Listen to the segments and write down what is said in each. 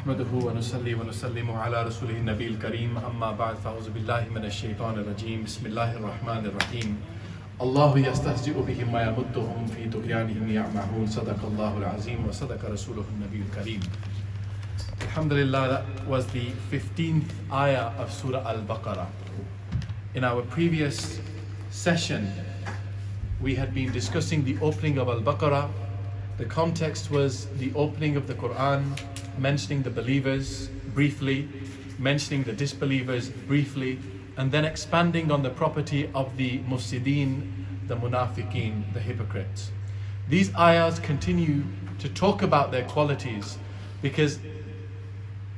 نحمده ونصلي ونسلم على رسوله النبي الكريم أما بعد فأعوذ بالله من الشيطان الرجيم بسم الله الرحمن الرحيم الله يستهزئ بهم ويمدهم في طغيانهم يعمهون صدق الله العظيم وصدق رسوله النبي الكريم. Alhamdulillah, that was the 15th ayah of Surah Al-Baqarah. In our previous session, we had been discussing the opening of Al-Baqarah. The context was the opening of the Quran, mentioning the believers briefly, mentioning the disbelievers briefly, and then expanding on the property of the mufsideen, the munafiqeen, the hypocrites. These ayahs continue to talk about their qualities because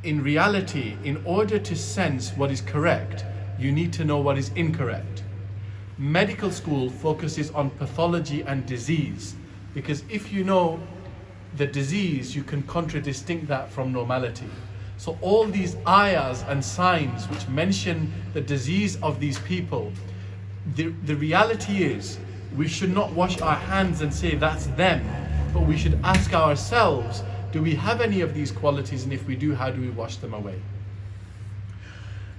in reality, in order to sense what is correct, you need to know what is incorrect. Medical school focuses on pathology and disease because if you know the disease, you can contradistinct that from normality. So all these ayahs and signs which mention the disease of these people, the reality is we should not wash our hands and say that's them, but we should ask ourselves, do we have any of these qualities, and if we do, how do we wash them away?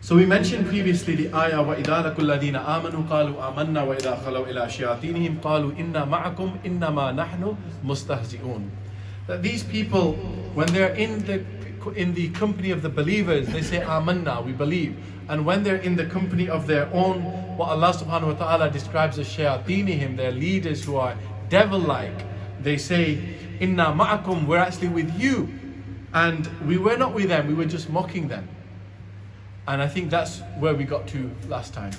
So we mentioned previously the ayah وَإِذَا لَقُوا الَّذِينَ آمَنُوا قَالُوا آمَنَّا وَإِذَا خَلَوْا إِلَى شَيَاطِينِهِمْ قَالُوا إِنَّا مَعَكُمْ إِنَّمَا نَحْنُ مُسْتَهْزِئُونَ. That these people, when they're in the company of the believers, they say amanna, we believe. And when they're in the company of their own, what Allah subhanahu wa ta'ala describes as shayatinihim, their leaders who are devil-like, they say inna ma'akum, we're actually with you. And we were not with them, we were just mocking them. And I think that's where we got to last time.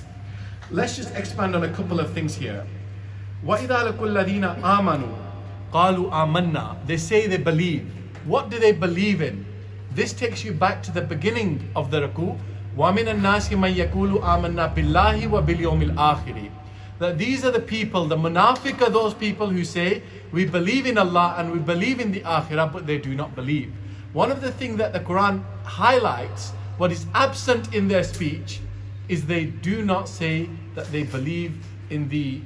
Let's just expand on a couple of things here. وَإِذَا لَقُوا الَّذِينَ آمَنُوا قَالُوا آمَنَّا. They say they believe. What do they believe in? This takes you back to the beginning of the ruku. وَمِنَ النَّاسِ مَنْ يَقُولُ آمَنَّا بِاللَّهِ وَبِالْيَوْمِ الْآخِرِ. That these are the people, the munafiq are those people who say, we believe in Allah and we believe in the akhirah, but they do not believe. One of the things that the Quran highlights, what is absent in their speech, is they do not say that they believe in the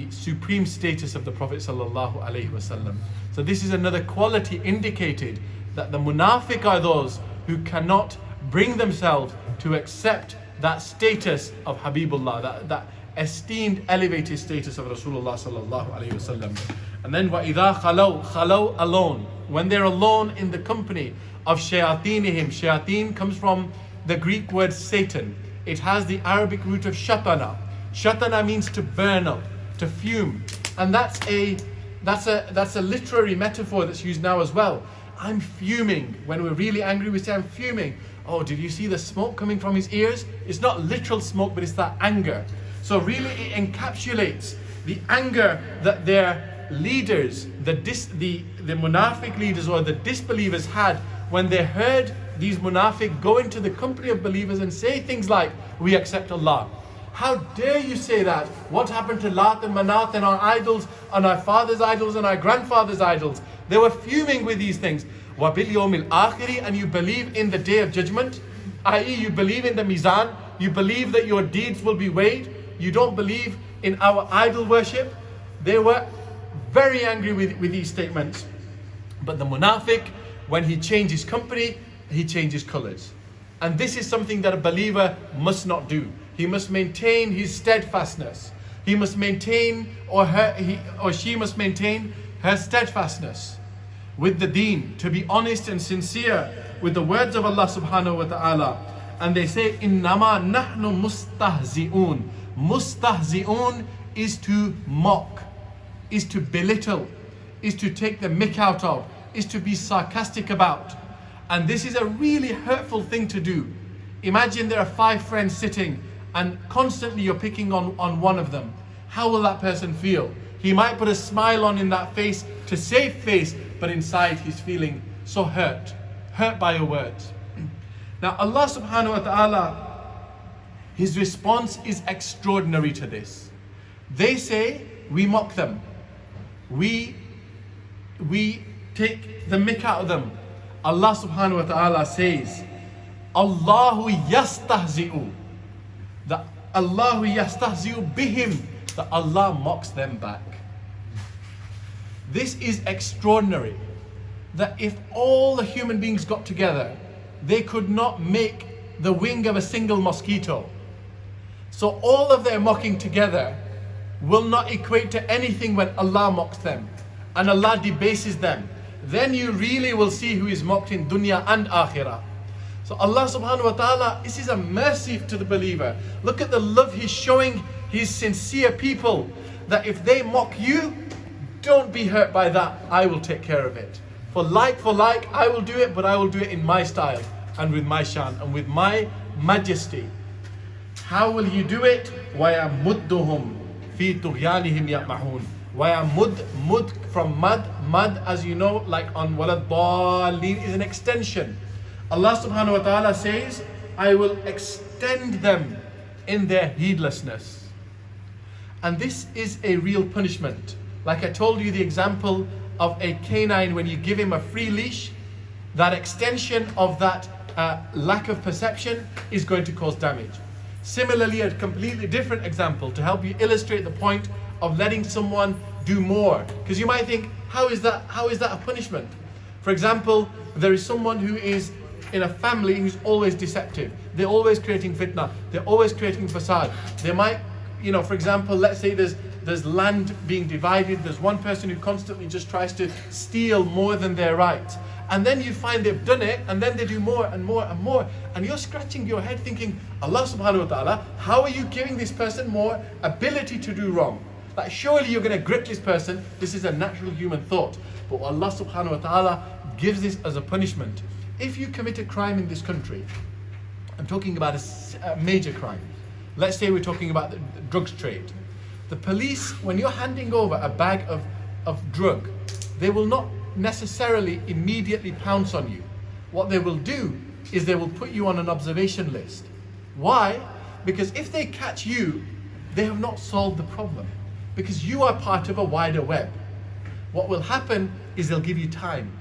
supreme status of the Prophet sallallahu alaihi wasallam. So this is another quality indicated that the munafiq are those who cannot bring themselves to accept that status of Habibullah, that esteemed, elevated status of Rasulullah sallallahu alaihi wasallam. And then وَإِذَا خَلَوْا alone. When they're alone in the company of shayatinihim. Shayatin comes from the Greek word Satan. It has the Arabic root of shatana. Shatana means to burn up, to fume. And that's a literary metaphor that's used now as well. I'm fuming. When we're really angry, we say I'm fuming. Oh, did you see the smoke coming from his ears? It's not literal smoke, but it's that anger. So really it encapsulates the anger that their leaders, the munafiq leaders or the disbelievers had when they heard these munafiq go into the company of believers and say things like, we accept Allah. How dare you say that? What happened to Lat and Manat and our idols, and our father's idols and our grandfather's idols? They were fuming with these things. وَبِالْيَوْمِ الْآخِرِ. And you believe in the day of judgment, i.e. you believe in the mizan, you believe that your deeds will be weighed, you don't believe in our idol worship. They were very angry with these statements. But the munafiq, when he changes company, he changes colors. And this is something that a believer must not do. He must maintain his steadfastness. He must maintain, he or she must maintain her steadfastness with the deen, to be honest and sincere with the words of Allah subhanahu wa ta'ala. And they say, Innama nahnu mustahzi'un. Mustahzi'un is to mock, is to belittle, is to take the mick out of, is to be sarcastic about. And this is a really hurtful thing to do. Imagine there are 5 friends sitting and constantly you're picking on one of them. How will that person feel? He might put a smile on in that face to save face, but inside he's feeling so hurt by your words. Now Allah subhanahu wa ta'ala, His response is extraordinary to this. They say, we mock them. We take the mick out of them. Allah subhanahu wa ta'ala says, Allahu yastahzi'u. That Allahu yastahzi'u bihim. That Allah mocks them back. This is extraordinary. that if all the human beings got together, they could not make the wing of a single mosquito. So all of their mocking together will not equate to anything when Allah mocks them and Allah debases them. Then you really will see who is mocked in dunya and akhirah. So Allah subhanahu wa ta'ala, this is a mercy to the believer. Look at the love He's showing His sincere people, that if they mock you, don't be hurt by that. I will take care of it. For like, I will do it, but I will do it in my style and with my shan and with my majesty. How will you do it? وَيَمُدُّهُمْ فِي طُغْيَانِهِمْ يَعْمَحُونَ. Mud from mud, as you know, like on وَلَضَّالِّينَ is an extension. Allah subhanahu wa ta'ala says, I will extend them in their heedlessness. And this is a real punishment. Like I told you the example of a canine, when you give him a free leash, that extension of that lack of perception is going to cause damage. Similarly, a completely different example to help you illustrate the point of letting someone do more. Because you might think, how is that a punishment? For example, there is someone who is in a family who's always deceptive. They're always creating fitna. They're always creating fasad. They might, for example, let's say there's land being divided. There's one person who constantly just tries to steal more than their right. And then you find they've done it, and then they do more and more and more. And you're scratching your head thinking, Allah subhanahu wa ta'ala, how are you giving this person more ability to do wrong? Like surely you're going to grip this person. This is a natural human thought. But Allah subhanahu wa ta'ala gives this as a punishment. If you commit a crime in this country, I'm talking about a major crime. Let's say we're talking about the drugs trade. The police, when you're handing over a bag of drug, they will not necessarily immediately pounce on you. What they will do is they will put you on an observation list. Why? Because if they catch you, they have not solved the problem. Because you are part of a wider web. What will happen is they'll give you time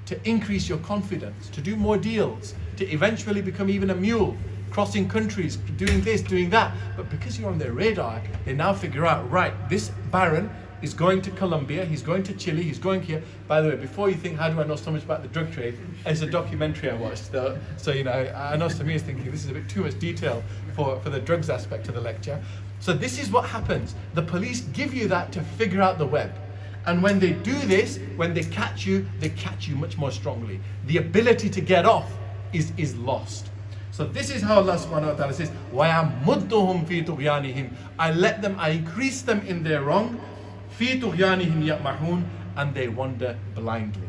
to increase your confidence, to do more deals, to eventually become even a mule, crossing countries, doing this, doing that. But because you're on their radar, they now figure out, right, this Baron is going to Colombia, he's going to Chile, he's going here. By the way, before you think, how do I know so much about the drug trade? It's a documentary I watched. So, I know Samir is thinking this is a bit too much detail for the drugs aspect of the lecture. So this is what happens. The police give you that to figure out the web. And when they do this, when they catch you much more strongly. The ability to get off is lost. So this is how Allah subhanahu wa ta'ala says, وَيَمُدُّهُمْ فِي طُغْيَانِهِمْ. I increase them in their wrong, فِي طُغْيَانِهِمْ يَعْمَحُونَ, and they wander blindly.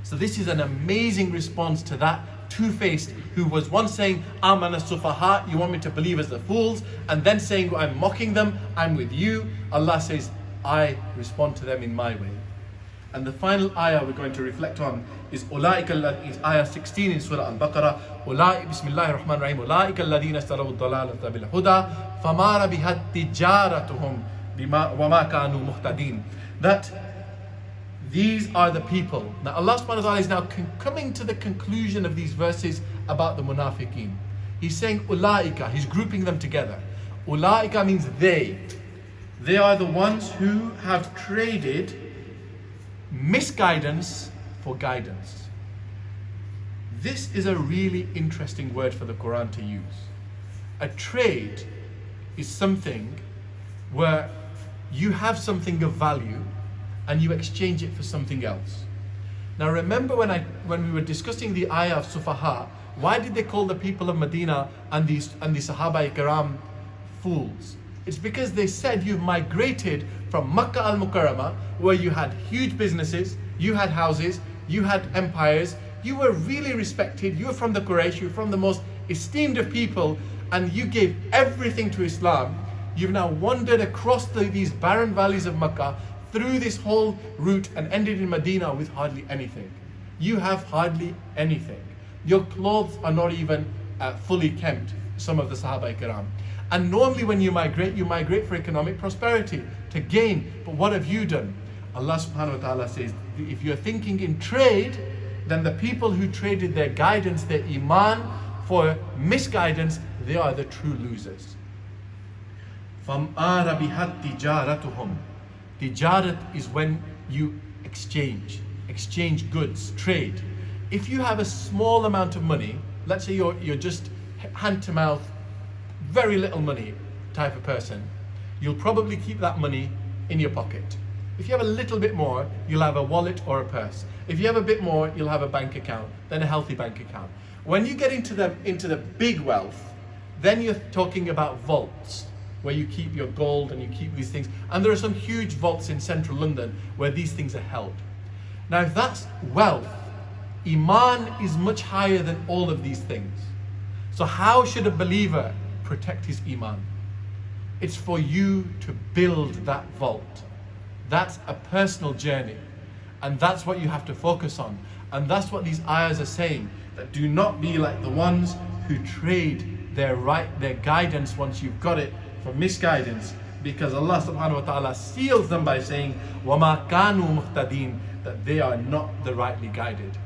So this is an amazing response to that two-faced who was once saying, Amana sufaha, you want me to believe as the fools, and then saying, I'm mocking them, I'm with you. Allah says, I respond to them in my way. And the final ayah we're going to reflect on is ayah 16 in Surah Al-Baqarah. Bismillahir Rahmanir Rahim. أُولَٰئِكَ الَّذِينَ اشْتَرَوُا الضَّلَالَةَ بِالْهُدَىٰ فَمَا رَبِحَتْ تِجَارَتُهُمْ وَمَا كَانُوا مُهْتَدِينَ. That these are the people. Now Allah subhanahu wa ta'ala is now coming to the conclusion of these verses about the munafiqeen. He's saying ulaika, he's grouping them together. Ulaika means they. They are the ones who have traded misguidance for guidance. This is a really interesting word for the Quran to use. A trade is something where you have something of value and you exchange it for something else. Now remember when we were discussing the ayah of Sufaha, why did they call the people of Medina and the Sahaba Ikram fools? It's because they said you've migrated from Makkah al-Mukarramah, where you had huge businesses, you had houses, you had empires, you were really respected, you were from the Quraysh, you were from the most esteemed of people, and you gave everything to Islam. You've now wandered across these barren valleys of Makkah, through this whole route, and ended in Medina with hardly anything. You have hardly anything. Your clothes are not even fully kempt, some of the Sahaba Ikram. And normally when you migrate for economic prosperity, to gain. But what have you done? Allah subhanahu wa ta'ala says, if you're thinking in trade, then the people who traded their guidance, their iman, for misguidance, they are the true losers. فَمْ آرَ بِهَا تِجَارَتُهُمْ. Tijarat is when you exchange. exchange goods, trade. If you have a small amount of money, let's say you're just hand to mouth, very little money type of person, you'll probably keep that money in your pocket. If you have a little bit more, you'll have a wallet or a purse. If you have a bit more, you'll have a bank account, then a healthy bank account. When you get into the big wealth, then you're talking about vaults, where you keep your gold and you keep these things. And there are some huge vaults in central London where these things are held. Now, if that's wealth, Iman is much higher than all of these things. So how should a believer protect his Iman? It's for you to build that vault. That's a personal journey. And that's what you have to focus on. And that's what these ayahs are saying. That do not be like the ones who trade their guidance once you've got it for misguidance. Because Allah subhanahu wa ta'ala seals them by saying, وَمَا كَانُوا مُهْتَدِينَ, that they are not the rightly guided.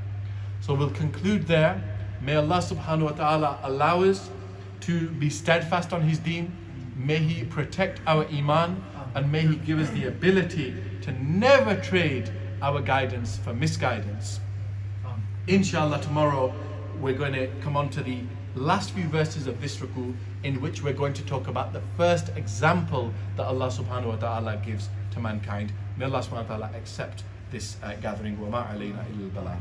So we'll conclude there. May Allah subhanahu wa ta'ala allow us to be steadfast on His deen. May He protect our Iman, and may He give us the ability to never trade our guidance for misguidance. Inshallah, tomorrow we're going to come on to the last few verses of this ruku, in which we're going to talk about the first example that Allah subhanahu wa ta'ala gives to mankind. May Allah subhanahu wa ta'ala accept this gathering. وَمَا عَلَيْنَا إِلَّا الْبَلَاغُ.